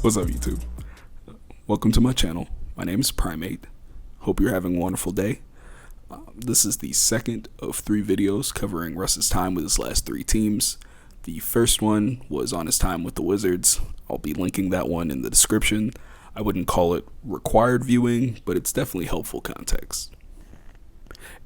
What's up, YouTube? Welcome to my channel. My name is Primate. Hope you're having a wonderful day. This is the second of 3 videos covering Russ's time with his last 3 teams. The first one was on his time with the Wizards. I'll be linking that one in the description. I wouldn't call it required viewing, but it's definitely helpful context.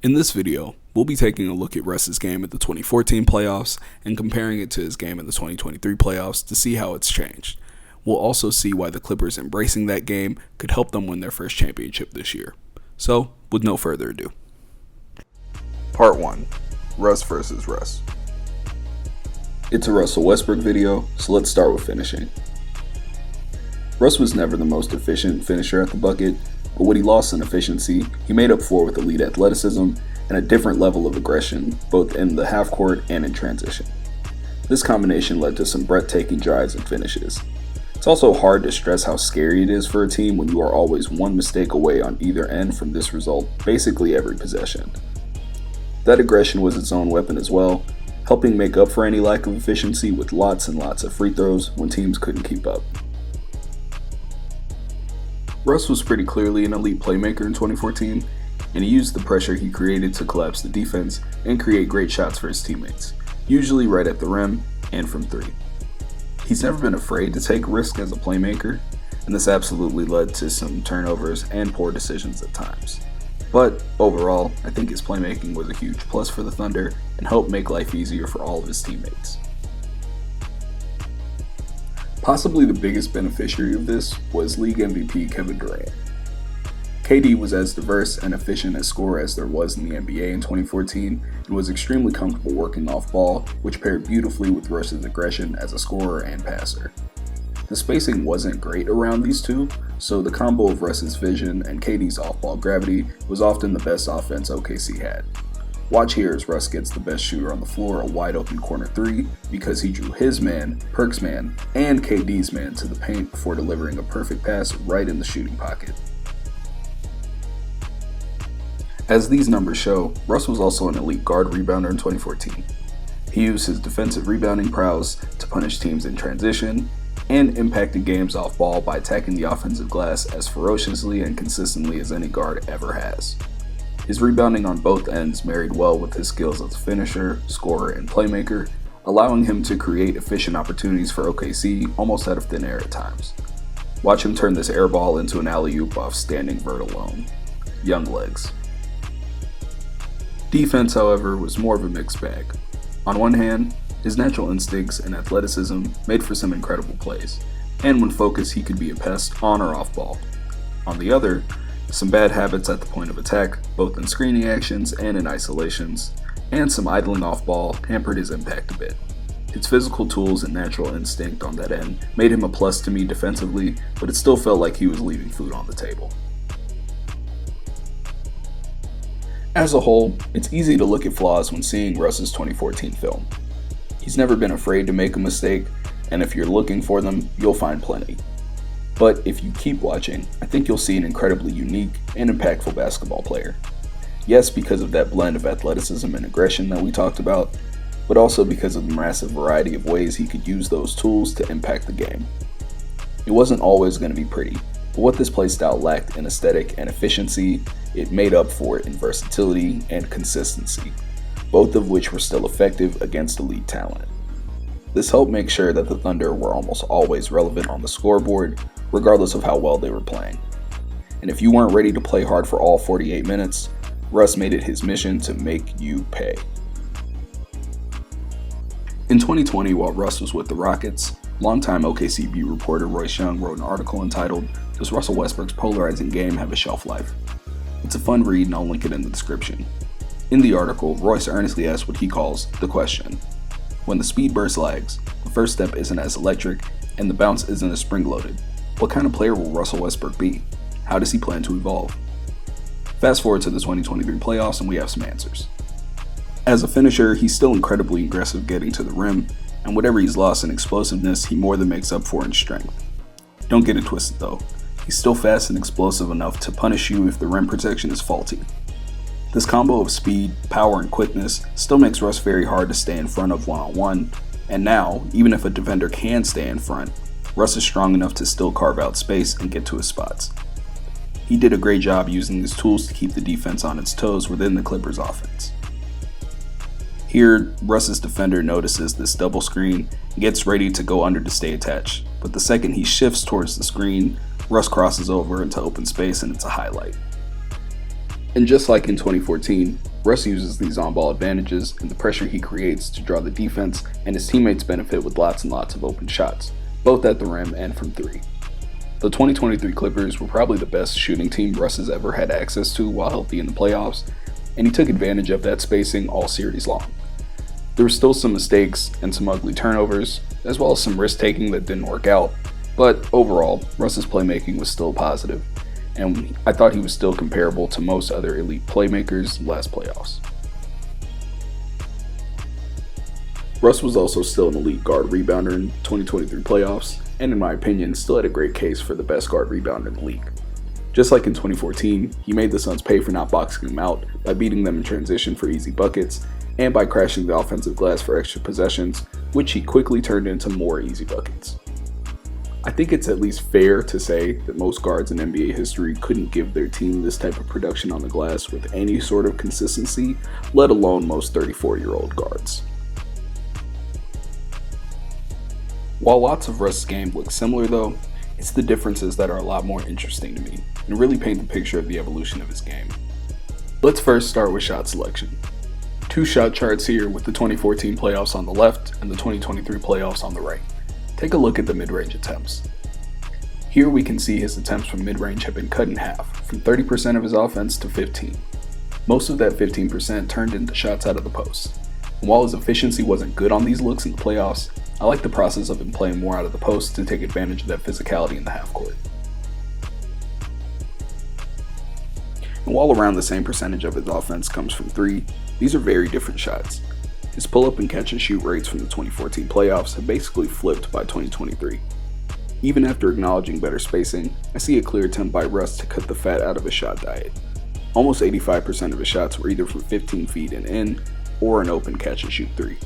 In this video, we'll be taking a look at Russ's game at the 2014 playoffs and comparing it to his game in the 2023 playoffs to see how it's changed. We'll also see why the Clippers embracing that game could help them win their first championship this year. So, with no further ado. Part 1. Russ versus Russ. It's a Russell Westbrook video, so let's start with finishing. Russ was never the most efficient finisher at the bucket, but what he lost in efficiency, he made up for with elite athleticism and a different level of aggression, both in the half court and in transition. This combination led to some breathtaking drives and finishes. It's also hard to stress how scary it is for a team when you are always one mistake away on either end from this result basically every possession. That aggression was its own weapon as well, helping make up for any lack of efficiency with lots and lots of free throws when teams couldn't keep up. Russ was pretty clearly an elite playmaker in 2014, and he used the pressure he created to collapse the defense and create great shots for his teammates, usually right at the rim and from 3. He's never been afraid to take risks as a playmaker, and this absolutely led to some turnovers and poor decisions at times. But overall, I think his playmaking was a huge plus for the Thunder and helped make life easier for all of his teammates. Possibly the biggest beneficiary of this was League MVP Kevin Durant. KD was as diverse and efficient a scorer as there was in the NBA in 2014 and was extremely comfortable working off ball, which paired beautifully with Russ's aggression as a scorer and passer. The spacing wasn't great around these two, so the combo of Russ's vision and KD's off-ball gravity was often the best offense OKC had. Watch here as Russ gets the best shooter on the floor a wide open corner 3 because he drew his man, Perk's man, and KD's man to the paint before delivering a perfect pass right in the shooting pocket. As these numbers show, Russ was also an elite guard rebounder in 2014. He used his defensive rebounding prowess to punish teams in transition and impacted games off ball by attacking the offensive glass as ferociously and consistently as any guard ever has. His rebounding on both ends married well with his skills as a finisher, scorer, and playmaker, allowing him to create efficient opportunities for OKC almost out of thin air at times. Watch him turn this air ball into an alley-oop off standing vert alone. Young legs. Defense, however, was more of a mixed bag. On one hand, his natural instincts and athleticism made for some incredible plays, and when focused he could be a pest on or off ball. On the other, some bad habits at the point of attack, both in screening actions and in isolations, and some idling off ball hampered his impact a bit. His physical tools and natural instinct on that end made him a plus to me defensively, but it still felt like he was leaving food on the table. As a whole, it's easy to look at flaws when seeing Russ's 2014 film. He's never been afraid to make a mistake, and if you're looking for them, you'll find plenty. But if you keep watching, I think you'll see an incredibly unique and impactful basketball player. Yes, because of that blend of athleticism and aggression that we talked about, but also because of the massive variety of ways he could use those tools to impact the game. It wasn't always going to be pretty, but what this playstyle lacked in aesthetic and efficiency, it made up for it in versatility and consistency, both of which were still effective against elite talent. This helped make sure that the Thunder were almost always relevant on the scoreboard, regardless of how well they were playing. And if you weren't ready to play hard for all 48 minutes, Russ made it his mission to make you pay. In 2020, while Russ was with the Rockets, longtime OKC beat reporter Royce Young wrote an article entitled, "Does Russell Westbrook's polarizing game have a shelf life?" It's a fun read and I'll link it in the description. In the article, Royce earnestly asks what he calls the question. When the speed burst lags, the first step isn't as electric, and the bounce isn't as spring-loaded, what kind of player will Russell Westbrook be? How does he plan to evolve? Fast forward to the 2023 playoffs and we have some answers. As a finisher, he's still incredibly aggressive getting to the rim, and whatever he's lost in explosiveness, he more than makes up for in strength. Don't get it twisted though, he's still fast and explosive enough to punish you if the rim protection is faulty. This combo of speed, power, and quickness still makes Russ very hard to stay in front of one-on-one, and now, even if a defender can stay in front, Russ is strong enough to still carve out space and get to his spots. He did a great job using his tools to keep the defense on its toes within the Clippers offense. Here, Russ's defender notices this double screen and gets ready to go under to stay attached, but the second he shifts towards the screen, Russ crosses over into open space and it's a highlight. And just like in 2014, Russ uses these on-ball advantages and the pressure he creates to draw the defense and his teammates benefit with lots and lots of open shots, both at the rim and from three. The 2023 Clippers were probably the best shooting team Russ has ever had access to while healthy in the playoffs, and he took advantage of that spacing all series long. There were still some mistakes and some ugly turnovers, as well as some risk-taking that didn't work out, but overall, Russ's playmaking was still positive, and I thought he was still comparable to most other elite playmakers last playoffs. Russ was also still an elite guard rebounder in 2023 playoffs, and in my opinion, still had a great case for the best guard rebounder in the league. Just like in 2014, he made the Suns pay for not boxing them out by beating them in transition for easy buckets, and by crashing the offensive glass for extra possessions, which he quickly turned into more easy buckets. I think it's at least fair to say that most guards in NBA history couldn't give their team this type of production on the glass with any sort of consistency, let alone most 34-year-old guards. While lots of Russ's game look similar though, it's the differences that are a lot more interesting to me and really paint the picture of the evolution of his game. Let's first start with shot selection. Two shot charts here with the 2014 playoffs on the left and the 2023 playoffs on the right. Take a look at the mid-range attempts. Here we can see his attempts from mid-range have been cut in half, from 30% of his offense to 15%. Most of that 15% turned into shots out of the post. And while his efficiency wasn't good on these looks in the playoffs, I like the process of him playing more out of the post to take advantage of that physicality in the half court. And while around the same percentage of his offense comes from three, these are very different shots. His pull-up and catch-and-shoot rates from the 2014 playoffs have basically flipped by 2023. Even after acknowledging better spacing, I see a clear attempt by Russ to cut the fat out of his shot diet. Almost 85% of his shots were either from 15 feet and in, or an open catch-and-shoot three.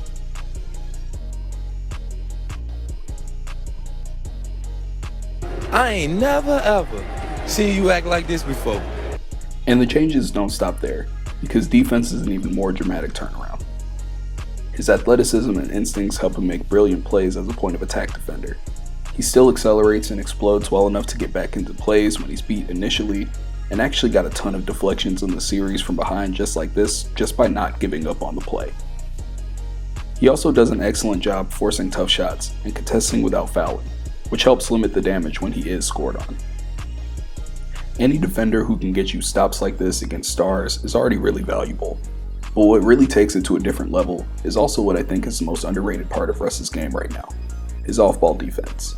I ain't never ever seen you act like this before. And the changes don't stop there, because defense is an even more dramatic turnaround. His athleticism and instincts help him make brilliant plays as a point of attack defender. He still accelerates and explodes well enough to get back into plays when he's beat initially, and actually got a ton of deflections in the series from behind just like this, just by not giving up on the play. He also does an excellent job forcing tough shots and contesting without fouling, which helps limit the damage when he is scored on. Any defender who can get you stops like this against stars is already really valuable. But what really takes it to a different level is also what I think is the most underrated part of Russ's game right now, his off-ball defense.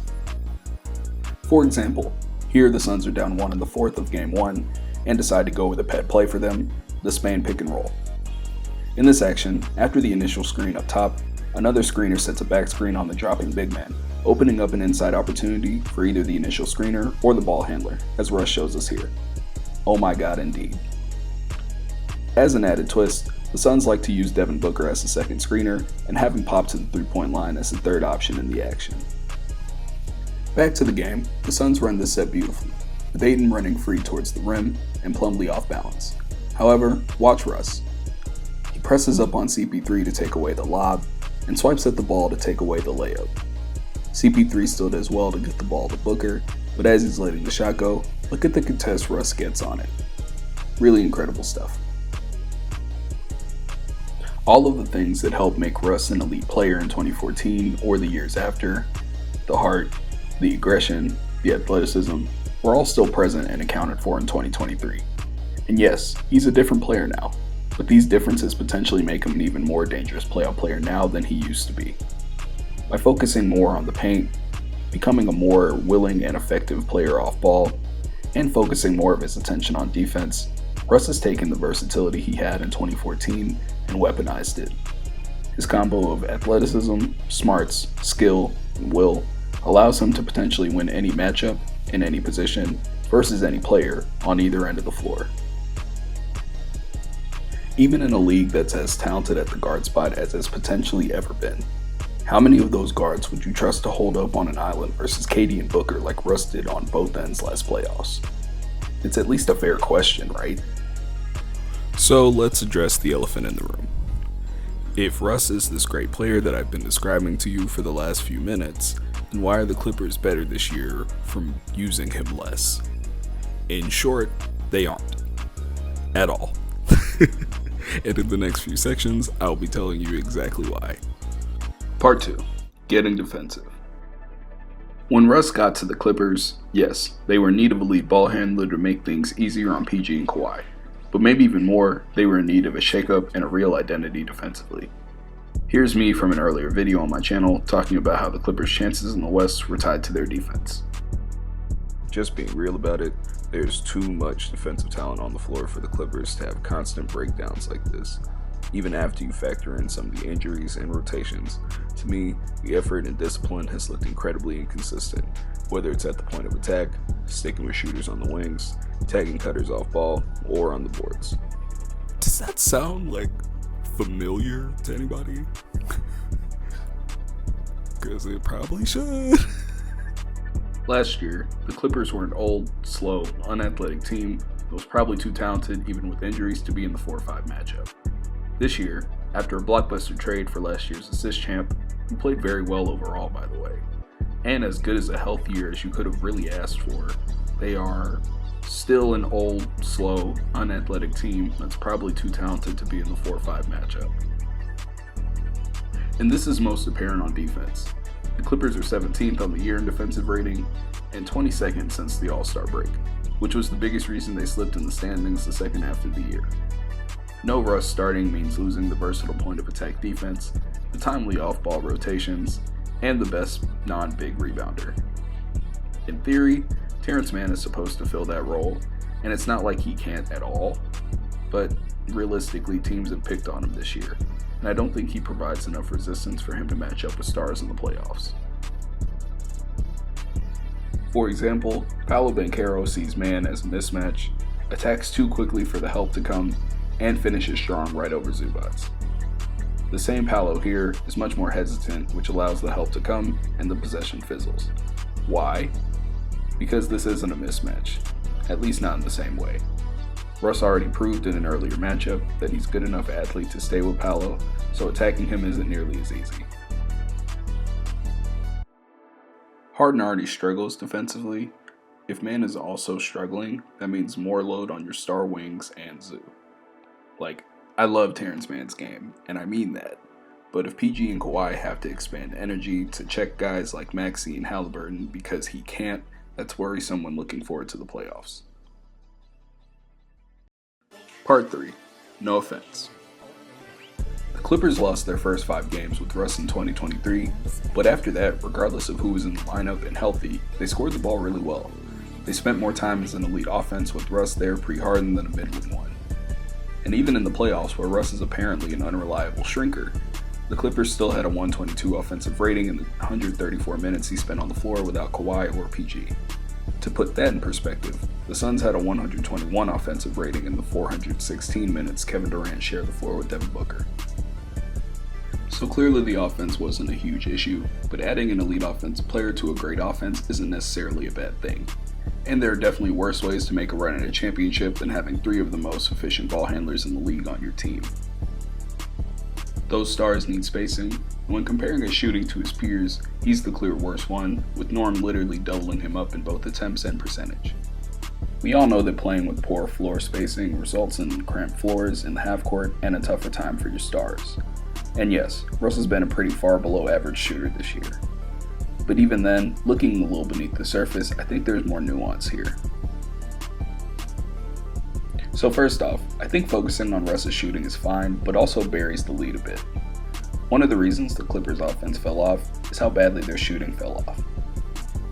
For example, here the Suns are down 1 in the 4th of Game 1 and decide to go with a pet play for them, the Spain pick and roll. In this action, after the initial screen up top, another screener sets a back screen on the dropping big man, opening up an inside opportunity for either the initial screener or the ball handler, as Russ shows us here. Oh my god, indeed. As an added twist, the Suns like to use Devin Booker as the second screener and have him pop to the three-point line as the third option in the action. Back to the game, the Suns run this set beautifully, with Ayton running free towards the rim and Plumlee off balance. However, watch Russ. He presses up on CP3 to take away the lob, and swipes at the ball to take away the layup. CP3 still does well to get the ball to Booker, but as he's letting the shot go, look at the contest Russ gets on it. Really incredible stuff. All of the things that helped make Russ an elite player in 2014 or the years after, the heart, the aggression, the athleticism, were all still present and accounted for in 2023. And yes, he's a different player now, but these differences potentially make him an even more dangerous playoff player now than he used to be. By focusing more on the paint, becoming a more willing and effective player off ball, and focusing more of his attention on defense, Russ has taken the versatility he had in 2014 and weaponized it. His combo of athleticism, smarts, skill, and will allows him to potentially win any matchup in any position versus any player on either end of the floor. Even in a league that's as talented at the guard spot as it's potentially ever been, How many of those guards would you trust to hold up on an island versus KD and Booker like Russ did on both ends last playoffs? It's at least a fair question, right? So let's address the elephant in the room. If Russ is this great player that I've been describing to you for the last few minutes, then why are the Clippers better this year from using him less? In short, they aren't. At all. And in the next few sections, I'll be telling you exactly why. Part 2. Getting defensive. When Russ got to the Clippers, yes, they were in need of a lead ball handler to make things easier on PG and Kawhi. But maybe even more, they were in need of a shakeup and a real identity defensively. Here's me from an earlier video on my channel talking about how the Clippers' chances in the West were tied to their defense. Just being real about it, there's too much defensive talent on the floor for the Clippers to have constant breakdowns like this. Even after you factor in some of the injuries and rotations, to me, the effort and discipline has looked incredibly inconsistent, whether it's at the point of attack, sticking with shooters on the wings, tagging cutters off ball, or on the boards. Does that sound like familiar to anybody? Because it probably should. Last year, the Clippers were an old, slow, unathletic team that was probably too talented even with injuries to be in the 4-5 matchup. This year, after a blockbuster trade for last year's assist champ, he played very well overall, by the way. And as good as a health year as you could have really asked for, they are still an old, slow, unathletic team that's probably too talented to be in the 4-5 matchup. And this is most apparent on defense. The Clippers are 17th on the year in defensive rating and 22nd since the All-Star break, which was the biggest reason they slipped in the standings the second half of the year. No Russ starting means losing the versatile point of attack defense, the timely off-ball rotations, and the best non-big rebounder. In theory, Terrence Mann is supposed to fill that role, and it's not like he can't at all, but realistically teams have picked on him this year, and I don't think he provides enough resistance for him to match up with stars in the playoffs. For example, Paolo Banchero sees Mann as a mismatch, attacks too quickly for the help to come, and finishes strong right over Zubats. The same Paolo here is much more hesitant, which allows the help to come and the possession fizzles. Why? Because this isn't a mismatch, at least not in the same way. Russ already proved in an earlier matchup that he's good enough athlete to stay with Paolo, so attacking him isn't nearly as easy. Harden already struggles defensively. If Mann is also struggling, that means more load on your star wings and Zoo. Like, I love Terrence Mann's game, and I mean that. But if PG and Kawhi have to expand energy to check guys like Maxey and Halliburton because he can't, that's worrisome when looking forward to the playoffs. Part 3. No offense. The Clippers lost their first 5 games with Russ in 2023, but after that, regardless of who was in the lineup and healthy, they scored the ball really well. They spent more time as an elite offense with Russ there pre-Harden than a Midland one. And even in the playoffs, where Russ is apparently an unreliable shrinker, the Clippers still had a 122 offensive rating in the 134 minutes he spent on the floor without Kawhi or PG. To put that in perspective, the Suns had a 121 offensive rating in the 416 minutes Kevin Durant shared the floor with Devin Booker. So clearly the offense wasn't a huge issue, but adding an elite offensive player to a great offense isn't necessarily a bad thing. And there are definitely worse ways to make a run at a championship than having 3 of the most efficient ball handlers in the league on your team. Those stars need spacing, and when comparing his shooting to his peers, he's the clear worst one, with Norm literally doubling him up in both attempts and percentage. We all know that playing with poor floor spacing results in cramped floors in the half court and a tougher time for your stars. And yes, Russ has been a pretty far below average shooter this year. But even then, looking a little beneath the surface, I think there's more nuance here. So first off, I think focusing on Russ's shooting is fine, but also buries the lead a bit. One of the reasons the Clippers' offense fell off is how badly their shooting fell off.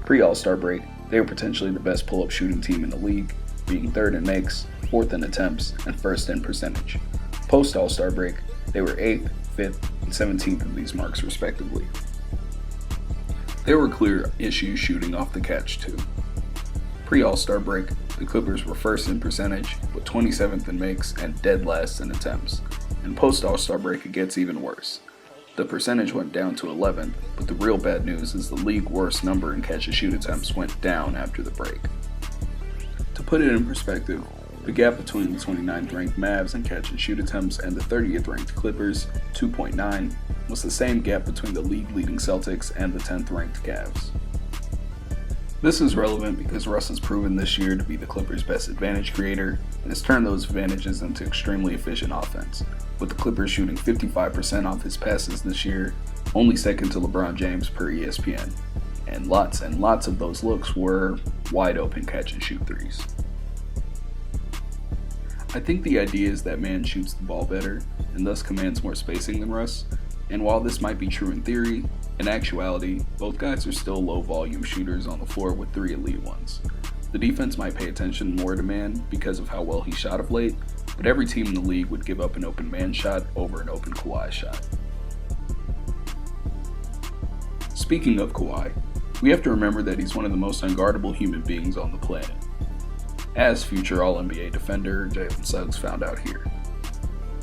Pre-All-Star break, they were potentially the best pull-up shooting team in the league, being 3rd in makes, 4th in attempts, and 1st in percentage. Post-All-Star break, they were 8th, 5th, and 17th in these marks respectively. There were clear issues shooting off the catch too. Pre-All-Star break, the Clippers were 1st in percentage, but 27th in makes and dead last in attempts. And post-All-Star break it gets even worse. The percentage went down to 11th, but the real bad news is the league worst number in catch-and-shoot attempts went down after the break. To put it in perspective, the gap between the 29th ranked Mavs in catch-and-shoot attempts and the 30th ranked Clippers, 2.9, was the same gap between the league-leading Celtics and the 10th ranked Cavs. This is relevant because Russ has proven this year to be the Clippers' best advantage creator and has turned those advantages into extremely efficient offense, with the Clippers shooting 55% off his passes this year, only second to LeBron James per ESPN, and lots of those looks were wide open catch and shoot threes. I think the idea is that man shoots the ball better and thus commands more spacing than Russ, and while this might be true in theory, in actuality, both guys are still low volume shooters on the floor with 3 elite ones. The defense might pay attention more to man because of how well he shot of late, but every team in the league would give up an open man shot over an open Kawhi shot. Speaking of Kawhi, we have to remember that he's one of the most unguardable human beings on the planet, as future All-NBA defender Jalen Suggs found out here.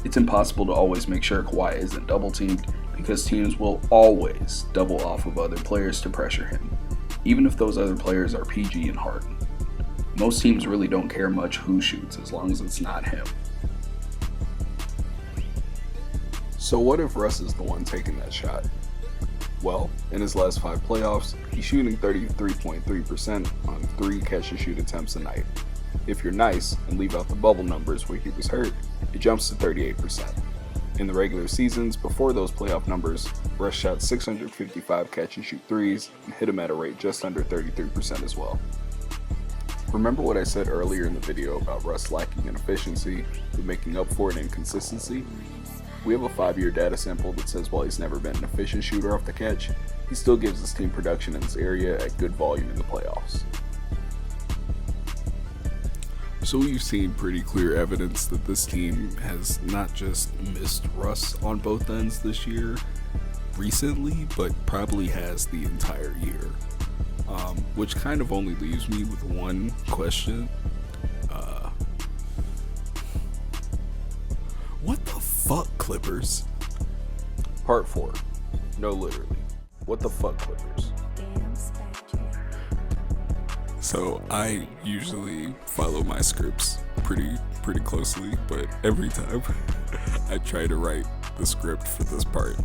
It's impossible to always make sure Kawhi isn't double-teamed because teams will always double off of other players to pressure him, even if those other players are PG and Harden. Most teams really don't care much who shoots as long as it's not him. So what if Russ is the one taking that shot? Well, in his last 5 playoffs, he's shooting 33.3% on 3 catch-and-shoot attempts a night. If you're nice and leave out the bubble numbers where he was hurt, it jumps to 38%. In the regular seasons, before those playoff numbers, Russ shot 655 catch-and-shoot threes and hit them at a rate just under 33% as well. Remember what I said earlier in the video about Russ lacking in efficiency, but making up for it in consistency? We have a 5-year data sample that says while he's never been an efficient shooter off the catch, he still gives his team production in this area at good volume in the playoffs. So we've seen pretty clear evidence that this team has not just missed Russ on both ends this year recently, but probably has the entire year. Which kind of only leaves me with one question. What the fuck, Clippers? Part 4. No, literally. What the fuck, Clippers? So I usually follow my scripts pretty closely, but every time I try to write the script for this part,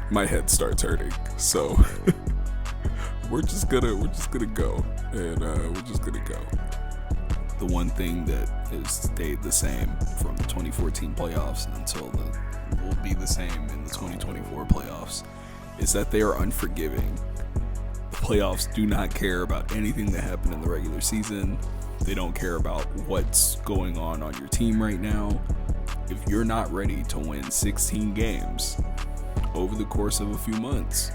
my head starts hurting. So we're just gonna go, and we're just gonna go. The one thing that has stayed the same from the 2014 playoffs until will be the same in the 2024 playoffs is that they are unforgiving. The playoffs do not care about anything that happened in the regular season. They don't care about what's going on your team right now. If you're not ready to win 16 games over the course of a few months,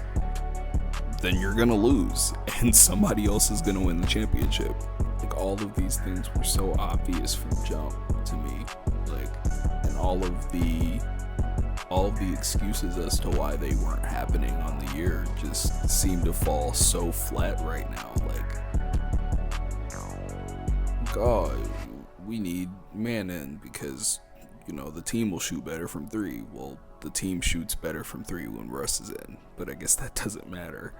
then you're gonna lose and somebody else is gonna win the championship. Like, all of these things were so obvious from jump to me, and all of the excuses as to why they weren't happening on the year just seem to fall so flat right now. God, we need man in because the team will shoot better from 3. Well, the team shoots better from 3 when Russ is in, but I guess that doesn't matter.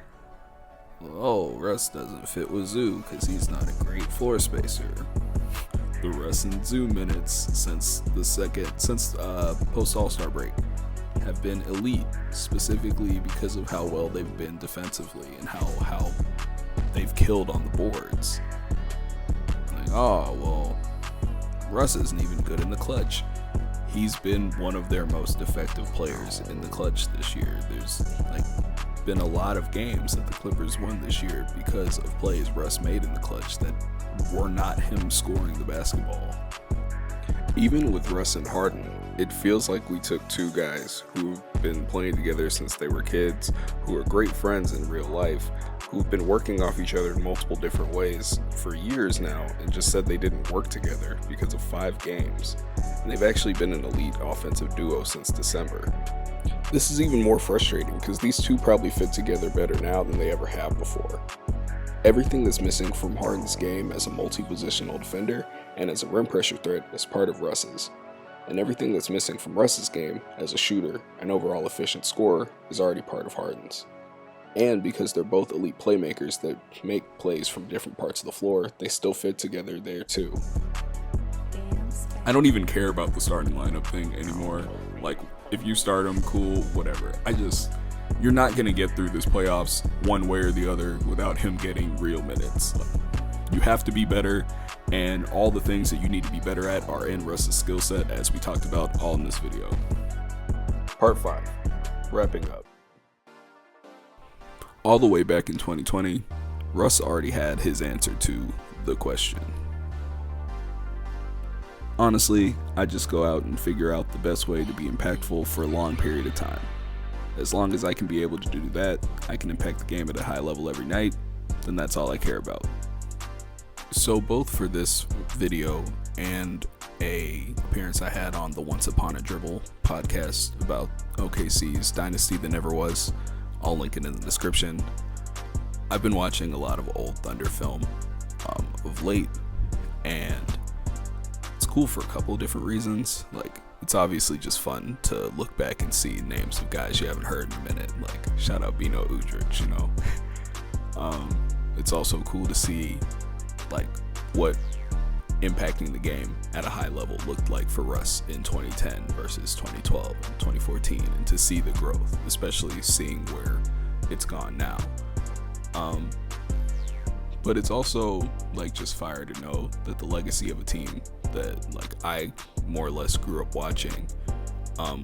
Oh, Russ doesn't fit with Zoo because he's not a great floor spacer. The Russ and Zoo minutes since post All-Star break have been elite, specifically because of how well they've been defensively and how they've killed on the boards. Russ isn't even good in the clutch. He's been one of their most effective players in the clutch this year. There's been a lot of games that the Clippers won this year because of plays Russ made in the clutch that were not him scoring the basketball. Even with Russ and Harden, it feels like we took 2 guys who've been playing together since they were kids, who are great friends in real life, who've been working off each other in multiple different ways for years now, and just said they didn't work together because of 5 games. And they've actually been an elite offensive duo since December. This is even more frustrating because these 2 probably fit together better now than they ever have before. Everything that's missing from Harden's game as a multi-positional defender and as a rim pressure threat is part of Russ's. And everything that's missing from Russ's game as a shooter and overall efficient scorer is already part of Harden's. And because they're both elite playmakers that make plays from different parts of the floor, they still fit together there too. I don't even care about the starting lineup thing anymore. Like, if you start him, cool, whatever. You're not going to get through this playoffs one way or the other without him getting real minutes. Like, you have to be better, and all the things that you need to be better at are in Russ's skill set, as we talked about all in this video. Part 5, wrapping up. All the way back in 2020, Russ already had his answer to the question. Honestly, I just go out and figure out the best way to be impactful for a long period of time. As long as I can be able to do that, I can impact the game at a high level every night, then that's all I care about. So both for this video and a appearance I had on the Once Upon a Dribble podcast about OKC's dynasty that never was, I'll link it in the description. I've been watching a lot of old Thunder film of late, and it's cool for a couple of different reasons. Like, it's obviously just fun to look back and see names of guys you haven't heard in a minute. Like, shout out Bino Udrich, you know. It's also cool to see like what impacting the game at a high level looked like for Russ in 2010 versus 2012 and 2014, and to see the growth, especially seeing where it's gone now. But it's also like just fire to know that the legacy of a team that like I more or less grew up watching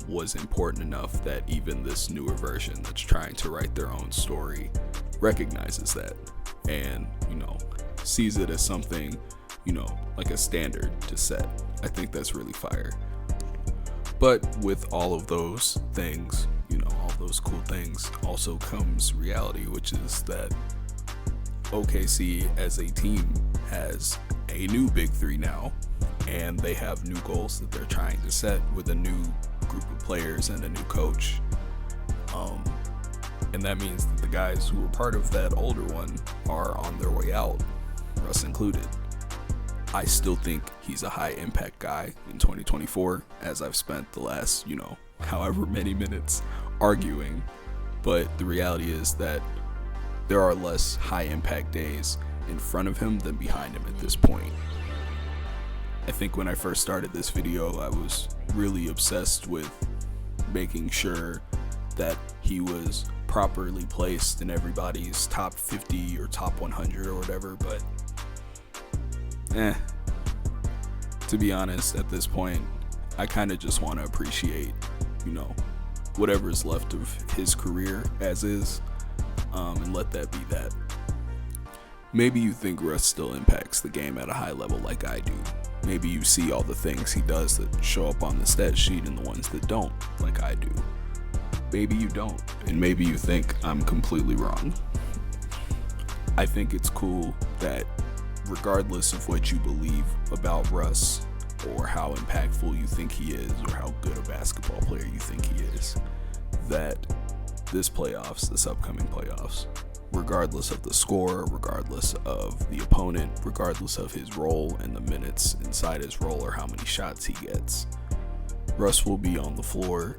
was important enough that even this newer version that's trying to write their own story recognizes that, and sees it as something, like a standard to set. I think that's really fire. But with all of those things, all those cool things, also comes reality, which is that OKC as a team has a new big three now, and they have new goals that they're trying to set with a new group of players and a new coach. And that means that the guys who were part of that older one are on their way out, Russ included. I still think he's a high impact guy in 2024, as I've spent the last, however many minutes arguing. But the reality is that there are less high impact days in front of him than behind him at this point. I think when I first started this video, I was really obsessed with making sure that he was properly placed in everybody's top 50 or top 100 or whatever, but to be honest, at this point, I kind of just want to appreciate, whatever's left of his career as is, and let that be that. Maybe you think Russ still impacts the game at a high level like I do. Maybe you see all the things he does that show up on the stat sheet and the ones that don't, like I do. Maybe you don't, and maybe you think I'm completely wrong. I think it's cool that regardless of what you believe about Russ, or how impactful you think he is, or how good a basketball player you think he is, that this upcoming playoffs, regardless of the score, regardless of the opponent, regardless of his role and the minutes inside his role or how many shots he gets, Russ will be on the floor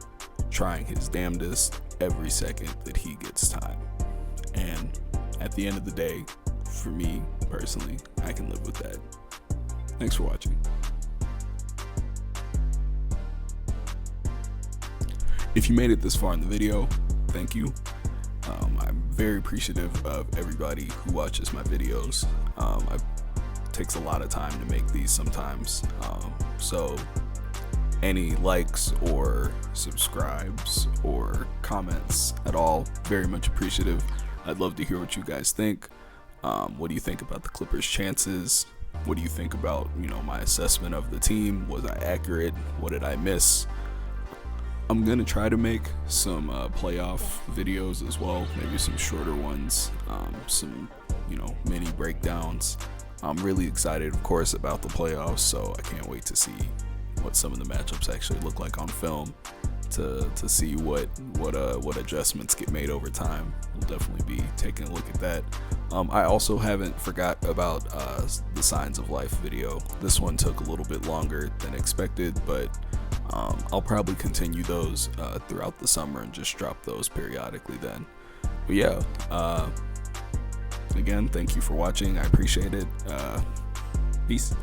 trying his damnedest every second that he gets time. And at the end of the day, for me personally, I can live with that. Thanks for watching. If you made it this far in the video, thank you. I'm very appreciative of everybody who watches my videos. It takes a lot of time to make these sometimes. So any likes or subscribes or comments at all, very much appreciative. I'd love to hear what you guys think. What do you think about the Clippers' chances? What do you think about, my assessment of the team? Was I accurate? What did I miss? I'm gonna try to make some playoff videos as well, maybe some shorter ones, some mini breakdowns. I'm really excited, of course, about the playoffs, so I can't wait to see what some of the matchups actually look like on film, to see what adjustments get made over time. We'll definitely be taking a look at that. I also haven't forgot about the Signs of Life video. This one took a little bit longer than expected, but I'll probably continue those throughout the summer and just drop those periodically then. But yeah, again, thank you for watching. I appreciate it. Peace.